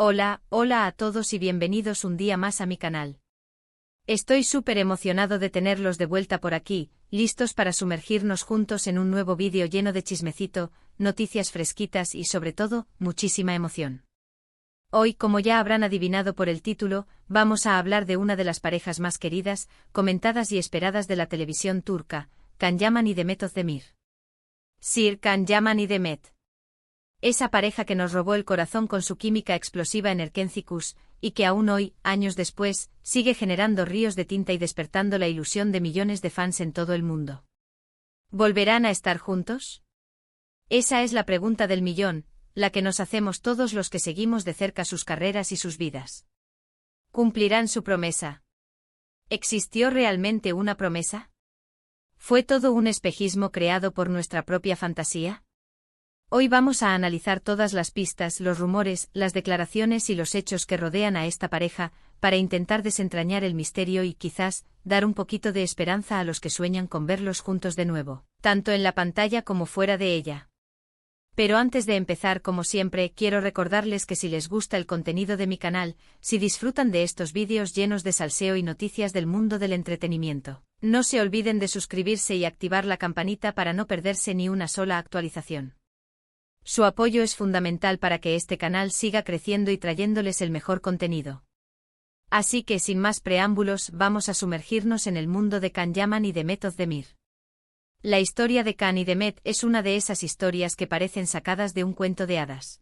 Hola a todos y bienvenidos un día más a mi canal. Estoy súper emocionado de tenerlos de vuelta por aquí, listos para sumergirnos juntos en un nuevo vídeo lleno de chismecito, noticias fresquitas y sobre todo, muchísima emoción. Hoy, como ya habrán adivinado por el título, vamos a hablar de una de las parejas más queridas, comentadas y esperadas de la televisión turca, Can Yaman y Demet Özdemir. Sir Can Yaman y Demet. Esa pareja que nos robó el corazón con su química explosiva en Erkenci-Kuş, y que aún hoy, años después, sigue generando ríos de tinta y despertando la ilusión de millones de fans en todo el mundo. ¿Volverán a estar juntos? Esa es la pregunta del millón, la que nos hacemos todos los que seguimos de cerca sus carreras y sus vidas. ¿Cumplirán su promesa? ¿Existió realmente una promesa? ¿Fue todo un espejismo creado por nuestra propia fantasía? Hoy vamos a analizar todas las pistas, los rumores, las declaraciones y los hechos que rodean a esta pareja, para intentar desentrañar el misterio y quizás, dar un poquito de esperanza a los que sueñan con verlos juntos de nuevo, tanto en la pantalla como fuera de ella. Pero antes de empezar, como siempre, quiero recordarles que si les gusta el contenido de mi canal, si disfrutan de estos vídeos llenos de salseo y noticias del mundo del entretenimiento, no se olviden de suscribirse y activar la campanita para no perderse ni una sola actualización. Su apoyo es fundamental para que este canal siga creciendo y trayéndoles el mejor contenido. Así que sin más preámbulos vamos a sumergirnos en el mundo de Can Yaman y Demet Özdemir. La historia de Can y Demet es una de esas historias que parecen sacadas de un cuento de hadas.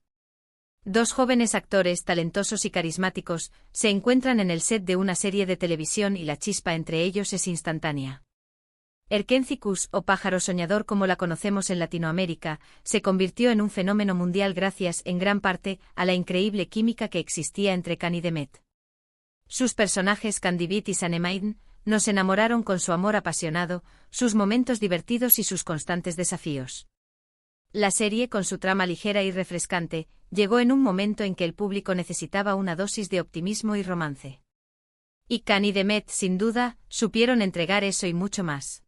Dos jóvenes actores talentosos y carismáticos se encuentran en el set de una serie de televisión y la chispa entre ellos es instantánea. Erkenci-Kuş, o pájaro soñador como la conocemos en Latinoamérica, se convirtió en un fenómeno mundial gracias, en gran parte, a la increíble química que existía entre Can y Demet. Sus personajes Kandibit y Sanemeyn nos enamoraron con su amor apasionado, sus momentos divertidos y sus constantes desafíos. La serie, con su trama ligera y refrescante, llegó en un momento en que el público necesitaba una dosis de optimismo y romance. Y Can y Demet, sin duda, supieron entregar eso y mucho más.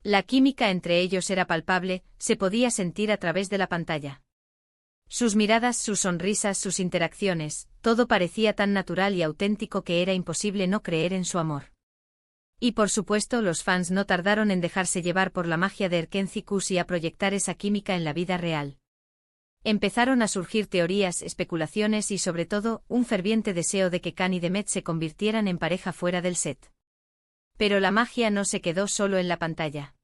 La química entre ellos era palpable, se podía sentir a través de la pantalla. Sus miradas, sus sonrisas, sus interacciones, todo parecía tan natural y auténtico que era imposible no creer en su amor. Y por supuesto los fans no tardaron en dejarse llevar por la magia de Erkenci-Kuş y a proyectar esa química en la vida real. Empezaron a surgir teorías, especulaciones y sobre todo, un ferviente deseo de que Can y Demet se convirtieran en pareja fuera del set. Pero la magia no se quedó solo en la pantalla.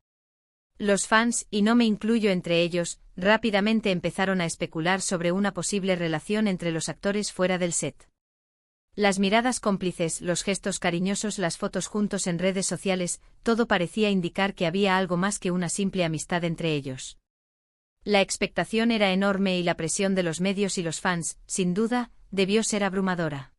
Los fans, y no me incluyo entre ellos, rápidamente empezaron a especular sobre una posible relación entre los actores fuera del set. Las miradas cómplices, los gestos cariñosos, las fotos juntos en redes sociales, todo parecía indicar que había algo más que una simple amistad entre ellos. La expectación era enorme y la presión de los medios y los fans, sin duda, debió ser abrumadora.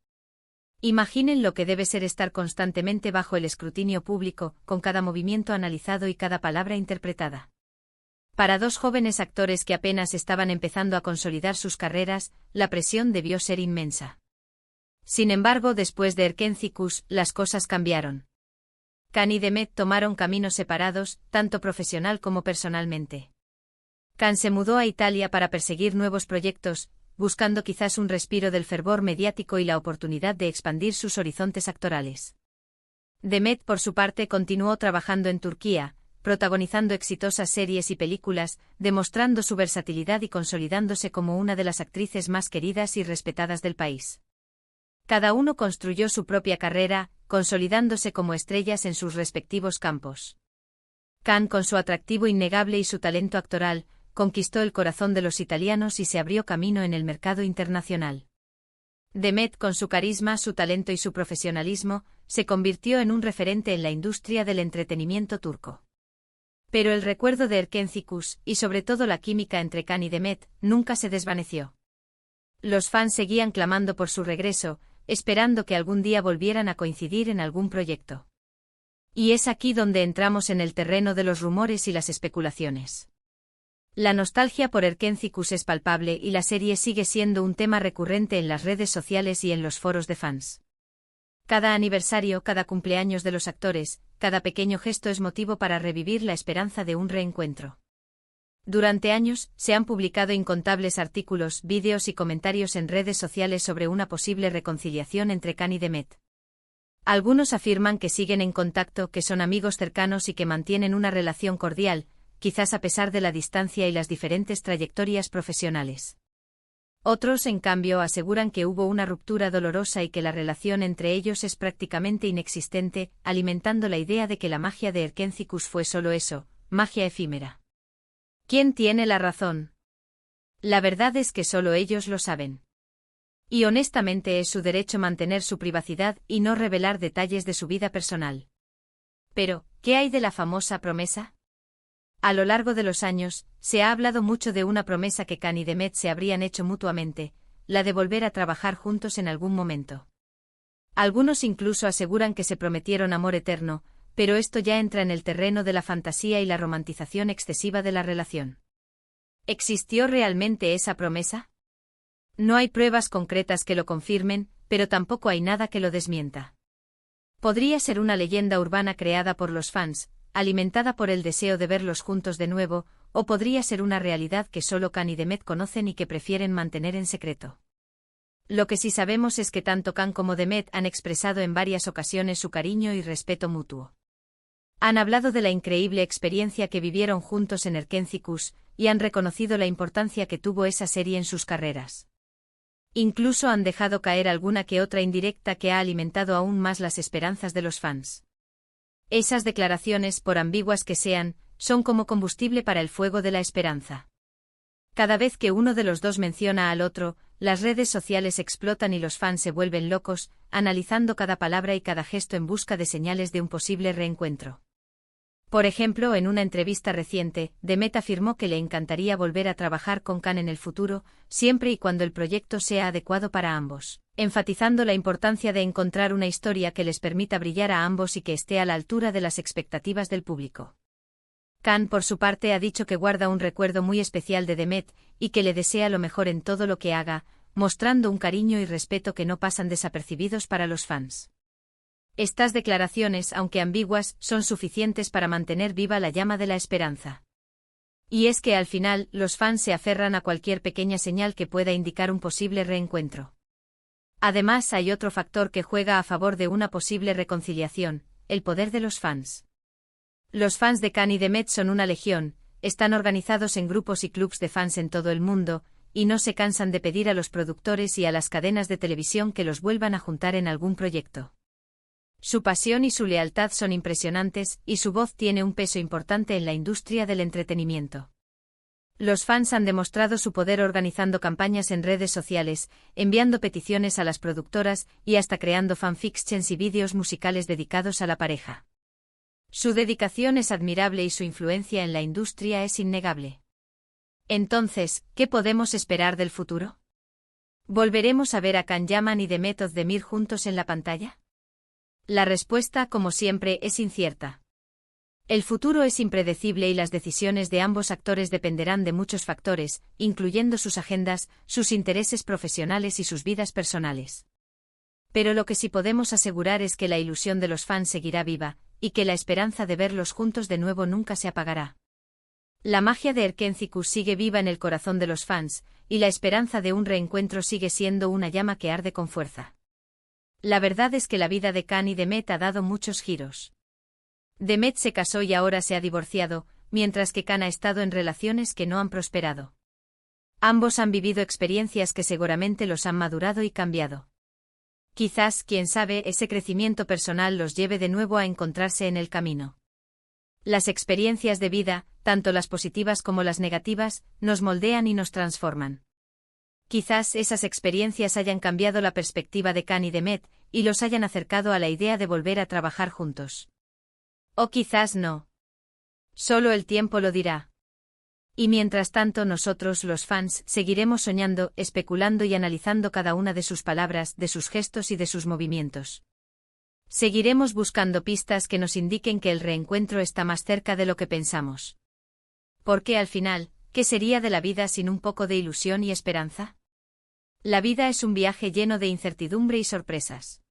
Imaginen lo que debe ser estar constantemente bajo el escrutinio público, con cada movimiento analizado y cada palabra interpretada. Para dos jóvenes actores que apenas estaban empezando a consolidar sus carreras, la presión debió ser inmensa. Sin embargo, después de Erkenci-Kuş, las cosas cambiaron. Can y Demet tomaron caminos separados, tanto profesional como personalmente. Can se mudó a Italia para perseguir nuevos proyectos, buscando quizás un respiro del fervor mediático y la oportunidad de expandir sus horizontes actorales. Demet, por su parte, continuó trabajando en Turquía, protagonizando exitosas series y películas, demostrando su versatilidad y consolidándose como una de las actrices más queridas y respetadas del país. Cada uno construyó su propia carrera, consolidándose como estrellas en sus respectivos campos. Can, con su atractivo innegable y su talento actoral, conquistó el corazón de los italianos y se abrió camino en el mercado internacional. Demet, con su carisma, su talento y su profesionalismo, se convirtió en un referente en la industria del entretenimiento turco. Pero el recuerdo de Erkenci-Kuş, y sobre todo la química entre Can y Demet, nunca se desvaneció. Los fans seguían clamando por su regreso, esperando que algún día volvieran a coincidir en algún proyecto. Y es aquí donde entramos en el terreno de los rumores y las especulaciones. La nostalgia por Erkenci-Kuş es palpable y la serie sigue siendo un tema recurrente en las redes sociales y en los foros de fans. Cada aniversario, cada cumpleaños de los actores, cada pequeño gesto es motivo para revivir la esperanza de un reencuentro. Durante años, se han publicado incontables artículos, vídeos y comentarios en redes sociales sobre una posible reconciliación entre Khan y Demet. Algunos afirman que siguen en contacto, que son amigos cercanos y que mantienen una relación cordial, quizás a pesar de la distancia y las diferentes trayectorias profesionales. Otros, en cambio, aseguran que hubo una ruptura dolorosa y que la relación entre ellos es prácticamente inexistente, alimentando la idea de que la magia de Erkenci-Kuş fue solo eso, magia efímera. ¿Quién tiene la razón? La verdad es que solo ellos lo saben. Y honestamente es su derecho mantener su privacidad y no revelar detalles de su vida personal. Pero, ¿qué hay de la famosa promesa? A lo largo de los años, se ha hablado mucho de una promesa que Khan y Demet se habrían hecho mutuamente, la de volver a trabajar juntos en algún momento. Algunos incluso aseguran que se prometieron amor eterno, pero esto ya entra en el terreno de la fantasía y la romantización excesiva de la relación. ¿Existió realmente esa promesa? No hay pruebas concretas que lo confirmen, pero tampoco hay nada que lo desmienta. Podría ser una leyenda urbana creada por los fans, alimentada por el deseo de verlos juntos de nuevo, o podría ser una realidad que solo Khan y Demet conocen y que prefieren mantener en secreto. Lo que sí sabemos es que tanto Khan como Demet han expresado en varias ocasiones su cariño y respeto mutuo. Han hablado de la increíble experiencia que vivieron juntos en Erkenci-Kuş, y han reconocido la importancia que tuvo esa serie en sus carreras. Incluso han dejado caer alguna que otra indirecta que ha alimentado aún más las esperanzas de los fans. Esas declaraciones, por ambiguas que sean, son como combustible para el fuego de la esperanza. Cada vez que uno de los dos menciona al otro, las redes sociales explotan y los fans se vuelven locos, analizando cada palabra y cada gesto en busca de señales de un posible reencuentro. Por ejemplo, en una entrevista reciente, Demet afirmó que le encantaría volver a trabajar con Khan en el futuro, siempre y cuando el proyecto sea adecuado para ambos, enfatizando la importancia de encontrar una historia que les permita brillar a ambos y que esté a la altura de las expectativas del público. Khan, por su parte, ha dicho que guarda un recuerdo muy especial de Demet y que le desea lo mejor en todo lo que haga, mostrando un cariño y respeto que no pasan desapercibidos para los fans. Estas declaraciones, aunque ambiguas, son suficientes para mantener viva la llama de la esperanza. Y es que al final, los fans se aferran a cualquier pequeña señal que pueda indicar un posible reencuentro. Además, hay otro factor que juega a favor de una posible reconciliación: el poder de los fans. Los fans de Khan y Demet son una legión, están organizados en grupos y clubs de fans en todo el mundo, y no se cansan de pedir a los productores y a las cadenas de televisión que los vuelvan a juntar en algún proyecto. Su pasión y su lealtad son impresionantes, y su voz tiene un peso importante en la industria del entretenimiento. Los fans han demostrado su poder organizando campañas en redes sociales, enviando peticiones a las productoras y hasta creando fanfictions y vídeos musicales dedicados a la pareja. Su dedicación es admirable y su influencia en la industria es innegable. Entonces, ¿qué podemos esperar del futuro? ¿Volveremos a ver a Can Yaman y Demet Özdemir juntos en la pantalla? La respuesta, como siempre, es incierta. El futuro es impredecible y las decisiones de ambos actores dependerán de muchos factores, incluyendo sus agendas, sus intereses profesionales y sus vidas personales. Pero lo que sí podemos asegurar es que la ilusión de los fans seguirá viva, y que la esperanza de verlos juntos de nuevo nunca se apagará. La magia de Erkenci-Kuş sigue viva en el corazón de los fans, y la esperanza de un reencuentro sigue siendo una llama que arde con fuerza. La verdad es que la vida de Khan y Demet ha dado muchos giros. Demet se casó y ahora se ha divorciado, mientras que Khan ha estado en relaciones que no han prosperado. Ambos han vivido experiencias que seguramente los han madurado y cambiado. Quizás, quién sabe, ese crecimiento personal los lleve de nuevo a encontrarse en el camino. Las experiencias de vida, tanto las positivas como las negativas, nos moldean y nos transforman. Quizás esas experiencias hayan cambiado la perspectiva de Khan y Demet, y los hayan acercado a la idea de volver a trabajar juntos. O quizás no. Solo el tiempo lo dirá. Y mientras tanto nosotros, los fans, seguiremos soñando, especulando y analizando cada una de sus palabras, de sus gestos y de sus movimientos. Seguiremos buscando pistas que nos indiquen que el reencuentro está más cerca de lo que pensamos. Porque al final, ¿qué sería de la vida sin un poco de ilusión y esperanza? La vida es un viaje lleno de incertidumbre y sorpresas.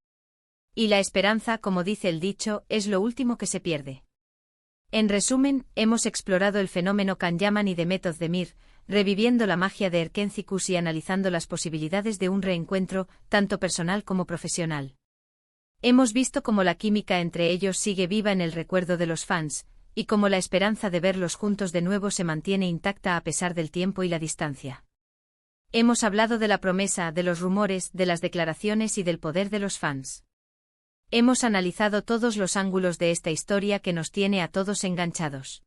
Y la esperanza, como dice el dicho, es lo último que se pierde. En resumen, hemos explorado el fenómeno Can Yaman y Demet Özdemir, reviviendo la magia de Erkenzicus y analizando las posibilidades de un reencuentro, tanto personal como profesional. Hemos visto cómo la química entre ellos sigue viva en el recuerdo de los fans, y cómo la esperanza de verlos juntos de nuevo se mantiene intacta a pesar del tiempo y la distancia. Hemos hablado de la promesa, de los rumores, de las declaraciones y del poder de los fans. Hemos analizado todos los ángulos de esta historia que nos tiene a todos enganchados.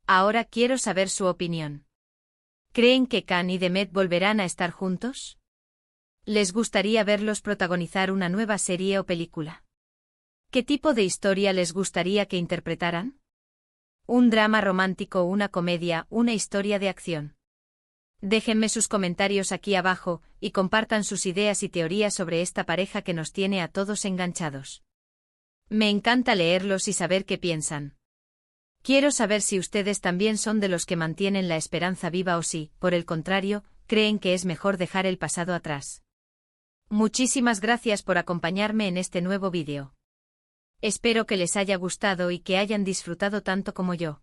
Ahora quiero saber su opinión. ¿Creen que Can y Demet volverán a estar juntos? ¿Les gustaría verlos protagonizar una nueva serie o película? ¿Qué tipo de historia les gustaría que interpretaran? ¿Un drama romántico, una comedia, una historia de acción? Déjenme sus comentarios aquí abajo, y compartan sus ideas y teorías sobre esta pareja que nos tiene a todos enganchados. Me encanta leerlos y saber qué piensan. Quiero saber si ustedes también son de los que mantienen la esperanza viva o si, por el contrario, creen que es mejor dejar el pasado atrás. Muchísimas gracias por acompañarme en este nuevo vídeo. Espero que les haya gustado y que hayan disfrutado tanto como yo.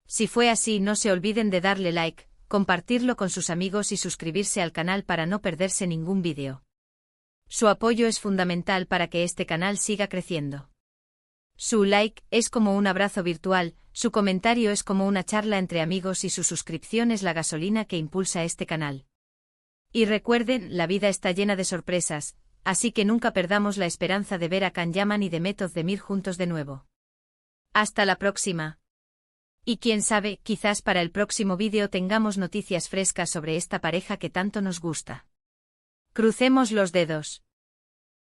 Si fue así, no se olviden de darle like, compartirlo con sus amigos y suscribirse al canal para no perderse ningún vídeo. Su apoyo es fundamental para que este canal siga creciendo. Su like es como un abrazo virtual, su comentario es como una charla entre amigos y su suscripción es la gasolina que impulsa este canal. Y recuerden, la vida está llena de sorpresas, así que nunca perdamos la esperanza de ver a Can Yaman y Demet Özdemir juntos de nuevo. Hasta la próxima. Y quién sabe, quizás para el próximo vídeo tengamos noticias frescas sobre esta pareja que tanto nos gusta. Crucemos los dedos.